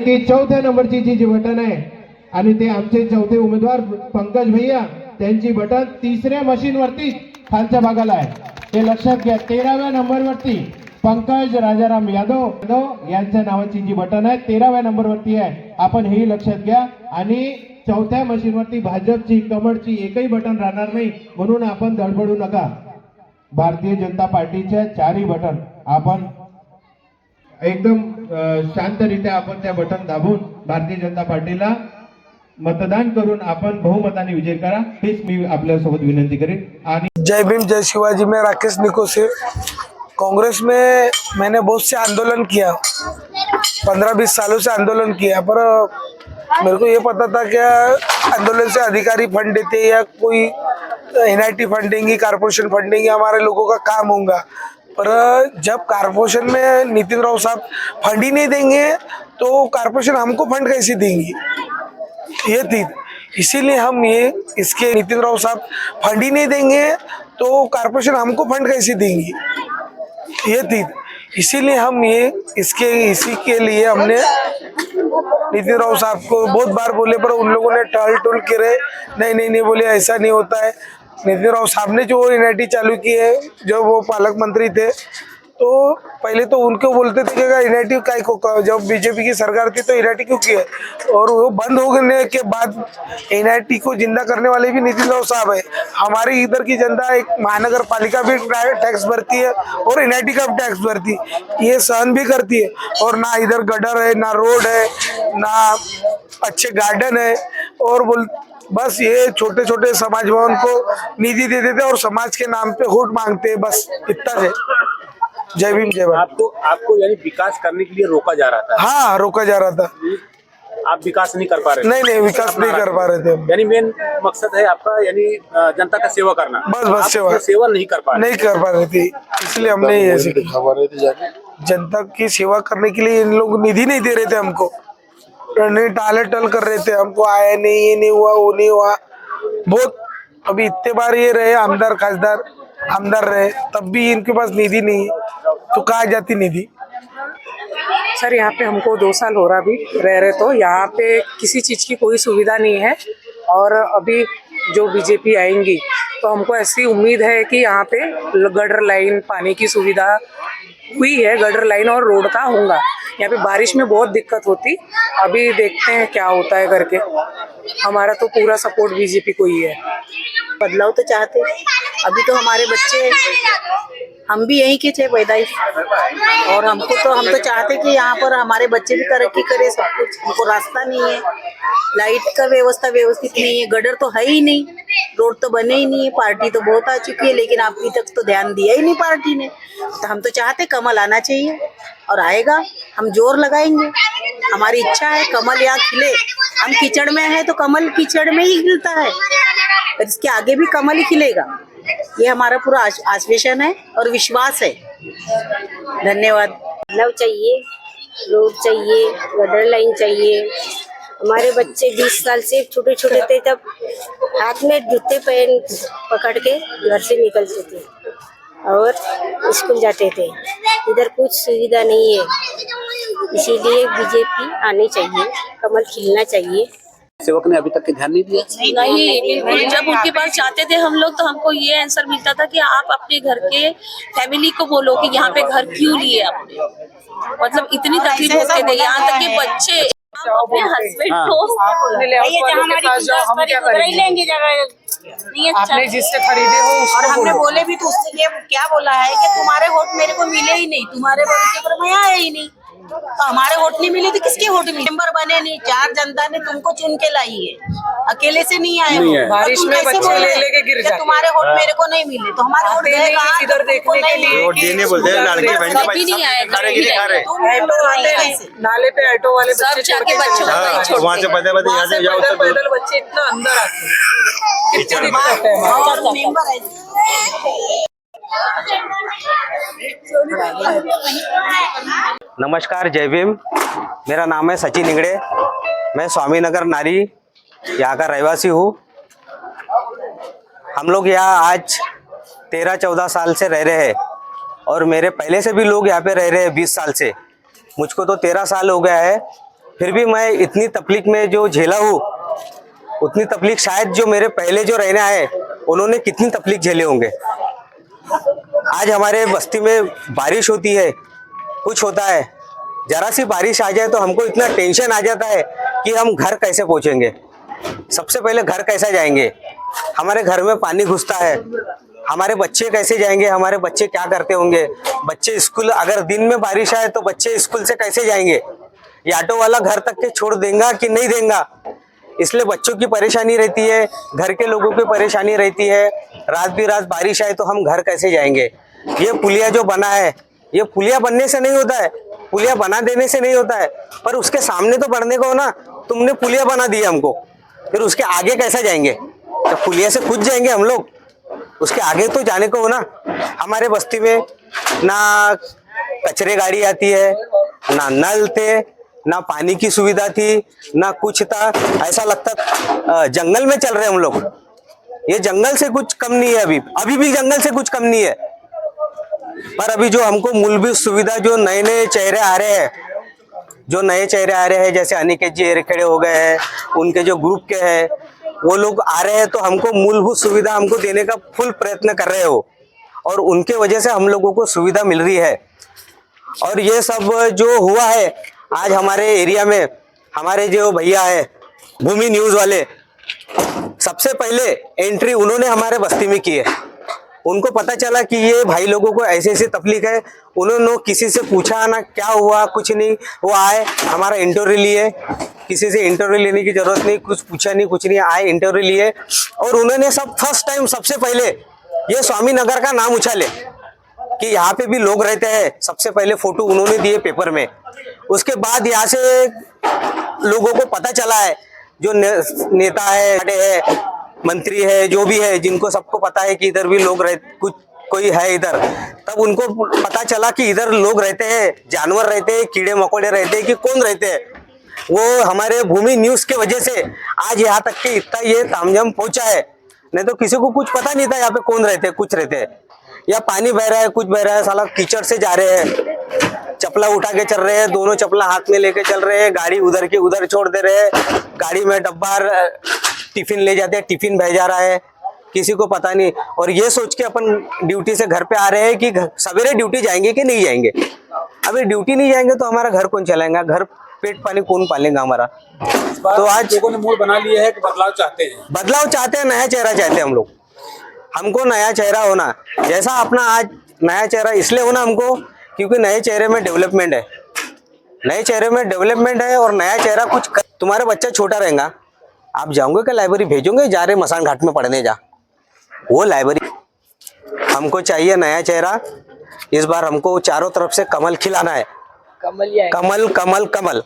ती 4थ्या नंबरची जी बटन आहे आणि ते आमचे चौथे उमेदवार पंकज भैया त्यांची बटन 3ऱ्या मशीन वरती खालच्या भागाला आहे, ते लक्षात घ्या। 13व्या नंबर वरती पंकज राजाराम यादव यांच्या नावाची जी बटन आहे 13व्या नंबर वरती आहे, आपण हेही लक्षात घ्या। आणि 4थ्या मशीन वरती भाजपची कमळची एकही बटन राहणार नाही, म्हणून आपण धडपडू नका। भारतीय जनता पार्टीच्या 4ही बटन आपण एकदम शांतरित्या आपण त्या बटन दाबून भारतीय जनता पार्टीला मतदान करून आपण बहुमताने विजय करा, हेच मी आपल्या सोबत विनंती करेन। आणि जय भीम जय शिवाजी। मैं राकेश निकोसे। कांग्रेस में मैंने बहुत से आंदोलन किया, 15-20 सालों से आंदोलन किया, पर मेरे को ये पता था कि आंदोलन से अधिकारी फंड देते या कोई NIT फंड देंगी, कारपोरेशन फंड देंगी, हमारे लोगों का काम होगा। पर जब कारपोरेशन में नितिन राव साहब फंड ही नहीं देंगे तो कारपोरेशन हमको फंड कैसे देंगी, ये थी। इसीलिए हम ये इसके नितिन राव साहब फंड ही नहीं देंगे तो कारपोरेशन हमको फंड कैसे देंगी, ये थी। इसीलिए हम ये इसी के लिए हमने नितिन राव साहब को बहुत बार बोले, पर उन लोगों ने टाल टोल करे, नहीं बोले ऐसा नहीं होता है। नितिन राव साहब ने जो NIT चालू की है, जब वो पालक मंत्री थे, तो पहले तो उनको बोलते थे कि NIT काय को, जब बीजेपी की सरकार थी तो NIT क्यों किया, और वो बंद होने के बाद NIT को जिंदा करने वाले भी नितिन राव साहब है। हमारी इधर की जनता एक महानगर पालिका भी टैक्स भरती है और NIT का भी टैक्स भरती है, ये सहन भी करती है। और ना इधर गटर है, ना रोड है, ना अच्छे गार्डन है, और बस ये छोटे छोटे समाज भवन को निधि दे देते और समाज के नाम पे वोट मांगते, बस इतना है। जय भीम जय भारत। आपको यानी विकास करने के लिए रोका जा रहा था? हाँ, रोका जा रहा था। आप विकास नहीं कर पा रहे? नहीं, विकास नहीं कर पा रहे थे। यानी मेन मकसद है आपका यानी जनता का सेवा करना। बस सेवा नहीं कर पा रहे थे, इसलिए हमने ये जनता की सेवा करने के लिए इन लोग निधि नहीं दे रहे थे हमको, नहीं टाले टल कर रहे थे हमको, आया नहीं, ये नहीं हुआ, वो नहीं हुआ बहुत। अभी इतने बार ये रहे आमदार रहे, तब भी इनके पास निधि नहीं है, तो कहाँ जाती निधि। सर यहाँ पे हमको 2 साल हो रहा अभी रह रहे, तो यहाँ पे किसी चीज़ की कोई सुविधा नहीं है। और अभी जो बीजेपी आएंगी तो हमको ऐसी उम्मीद है कि यहाँ पे गटर लाइन, पानी की सुविधा हुई है, गटर लाइन और रोड का होगा। यहाँ पे बारिश में बहुत दिक्कत होती, अभी देखते हैं क्या होता है करके। हमारा तो पूरा सपोर्ट बीजेपी को ही है। बदलाव तो चाहते, अभी तो हमारे बच्चे, हम भी यहीं के थे पैदाइश, और हम तो चाहते कि यहाँ पर हमारे बच्चे भी तरक्की करे, सब कुछ। हमको रास्ता नहीं है, लाइट का व्यवस्था व्यवस्थित नहीं है, गटर तो है ही नहीं, रोड तो बने ही नहीं है। पार्टी तो बहुत आ चुकी है, लेकिन अभी तक तो ध्यान दिया ही नहीं पार्टी ने। तो हम तो चाहते कमल आना चाहिए, और आएगा, हम जोर लगाएंगे। हमारी इच्छा है कमल यहाँ खिले। हम कीचड़ में है तो कमल कीचड़ में ही खिलता है, और इसके आगे भी कमल ही खिलेगा। ये हमारा पूरा आश्वासन है और विश्वास है। धन्यवाद। बदलाव चाहिए, रोड चाहिए, गटर लाइन चाहिए। हमारे बच्चे 20 साल से छोटे छोटे थे, तब हाथ में जूते पहन पकड़ के घर से निकलते थे और स्कूल जाते थे। इधर कुछ सुविधा नहीं है, इसीलिए बीजेपी आनी चाहिए, कमल खिलना चाहिए। सेवक ने अभी तक के ध्यान नहीं दिया? नहीं, बिल्कुल। जब उनके पास जाते थे हम लोग, तो हमको ये आंसर मिलता था कि आप अपने घर के फैमिली को बोलो कि यहाँ पे घर क्यों लिए आपने। मतलब इतनी तकलीफ होती थी, यहाँ तक कि बच्चे अपने हस्बैंड को आपने जिससे खरीदे हो और हमने बोले भी तो उसने ये क्या बोला है कि तुम्हारे वोट मेरे को मिले ही नहीं, तुम्हारे भरोसे पर मैं आया ही नहीं। तो हमारे वोट नहीं मिले तो किसके वोट मिले? मेंबर बने नहीं, 4 जनता ने तुमको चुन के लाई है, अकेले से नहीं आए हो। बारिश में बच्चे ले लेके गिर जाते, तुम्हारे वोट मेरे को नहीं मिले, तो हमारे वोट गए कहाँ? इधर देखने के लिए वोट देने बोलते हैं, लड़के बहन नहीं आए, नाले पे ऑटो वाले बच्चे छोड़ के बच्चों को वहाँ से पते यहाँ से जाओ, पैदल बच्चे इतना अंदर आते हैं, कितनी दिक्कत है। नमस्कार, जय भीम। मेरा नाम है सचिन इंगड़े, मैं स्वामीनगर नारी यहाँ का रहवासी हूँ। हम लोग यहाँ आज 13-14 साल से रह रहे हैं, और मेरे पहले से भी लोग यहाँ पे रह रहे हैं 20 साल से। मुझको तो 13 साल हो गया है। फिर भी मैं इतनी तकलीफ में जो झेला हूँ, उतनी तकलीफ शायद जो मेरे पहले जो रहने आए उन्होंने कितनी तकलीफ झेले होंगे। आज हमारे बस्ती में बारिश होती है, कुछ होता है, जरा सी बारिश आ जाए तो हमको इतना टेंशन आ जाता है कि हम घर कैसे पहुंचेंगे, सबसे पहले घर कैसे जाएंगे, हमारे घर में पानी घुसता है, हमारे बच्चे कैसे जाएंगे, हमारे बच्चे क्या करते होंगे, बच्चे स्कूल, अगर दिन में बारिश आए तो बच्चे स्कूल से कैसे जाएंगे, ये ऑटो वाला घर तक के छोड़ देगा कि नहीं देगा। इसलिए बच्चों की परेशानी रहती है, घर के लोगों की परेशानी रहती है। रात भी रात बारिश आए तो हम घर कैसे जाएंगे। ये पुलिया जो बना है, ये पुलिया बनने से नहीं होता है, पुलिया बना देने से नहीं होता है, पर उसके सामने तो बढ़ने को ना, तुमने पुलिया बना दिया हमको, फिर उसके आगे कैसे जाएंगे। तो पुलिया से कूद जाएंगे हम लोग, उसके आगे तो जाने को हो ना। हमारे बस्ती में ना कचरे गाड़ी आती है, ना नल थे, ना पानी की सुविधा थी, ना कुछ था। ऐसा लगता जंगल में चल रहे हम लोग। ये जंगल से कुछ कम नहीं है, अभी भी जंगल से कुछ कम नहीं है। पर अभी जो हमको मूलभूत सुविधा, जो नए नए चेहरे आ रहे हैं, जो नए चेहरे आ रहे हैं, जैसे अनिकेत जी एरखेड़े हो गए हैं, उनके जो ग्रुप के हैं वो लोग आ रहे हैं, तो हमको मूलभूत सुविधा हमको देने का फुल प्रयत्न कर रहे हो, और उनके वजह से हम लोगों को सुविधा मिल रही है। और ये सब जो हुआ है आज हमारे एरिया में, हमारे जो भैया है भूमि न्यूज वाले, सबसे पहले एंट्री उन्होंने हमारे बस्ती में की है। उनको पता चला कि ये भाई लोगों को ऐसे ऐसे तकलीफ है, उन्होंने किसी से पूछा ना क्या हुआ, कुछ नहीं, वो आए, हमारा इंटरव्यू लिए, किसी से इंटरव्यू लेने की जरूरत नहीं, कुछ पूछा नहीं, कुछ नहीं, आए इंटरव्यू लिए, और उन्होंने सब फर्स्ट टाइम सबसे पहले ये स्वामी नगर का नाम उछाले कि यहाँ पे भी लोग रहते हैं। सबसे पहले फोटो उन्होंने दिए पेपर में, उसके बाद यहाँ से लोगों को पता चला है, जो नेता है, मंत्री है, जो भी है, जिनको सबको पता है कि इधर भी लोग रहते, कुछ कोई है इधर, तब उनको पता चला कि इधर लोग रहते हैं, जानवर रहते हैं, कीड़े मकोड़े रहते हैं, कि कौन रहते हैं। वो हमारे भूमि न्यूज के वजह से आज यहाँ तक के इतना ये तामझाम पहुंचा है, नहीं तो किसी को कुछ पता नहीं था यहाँ पे कौन रहते हैं, कुछ रहते हैं। या पानी बह रहा है, कुछ बह रहा है, साला कीचड़ से जा रहे हैं, चपला उठा के चल रहे हैं, दोनों चपला हाथ में लेके चल रहे हैं, गाड़ी उधर के उधर छोड़ दे रहे हैं, गाड़ी में डब्बा टिफिन ले जाते हैं, टिफिन बह जा रहा है, किसी को पता नहीं। और ये सोच के अपन ड्यूटी से घर पे आ रहे हैं कि सवेरे ड्यूटी जाएंगे कि नहीं जाएंगे। अभी ड्यूटी नहीं जाएंगे तो हमारा घर कौन चलाएगा, घर पेट पानी कौन पालेगा हमारा। तो आज लोगों ने मूड बना लिया है कि बदलाव चाहते हैं, बदलाव चाहते हैं, नया चेहरा चाहते हैं हम लोग। हमको नया चेहरा होना, जैसा अपना आज नया चेहरा इसलिए होना हमको, क्योंकि नए चेहरे में डेवलपमेंट है, नए चेहरे में डेवलपमेंट है, और नया चेहरा कुछ तुम्हारा बच्चा छोटा रहेगा, आप जाओगे क्या लाइब्रेरी भेजोगे, जा रहे मसान घाट में पढ़ने जा, वो लाइब्रेरी। हमको चाहिए नया चेहरा। इस बार हमको चारों तरफ से कमल खिलाना है, कमल कमल कमल कमल।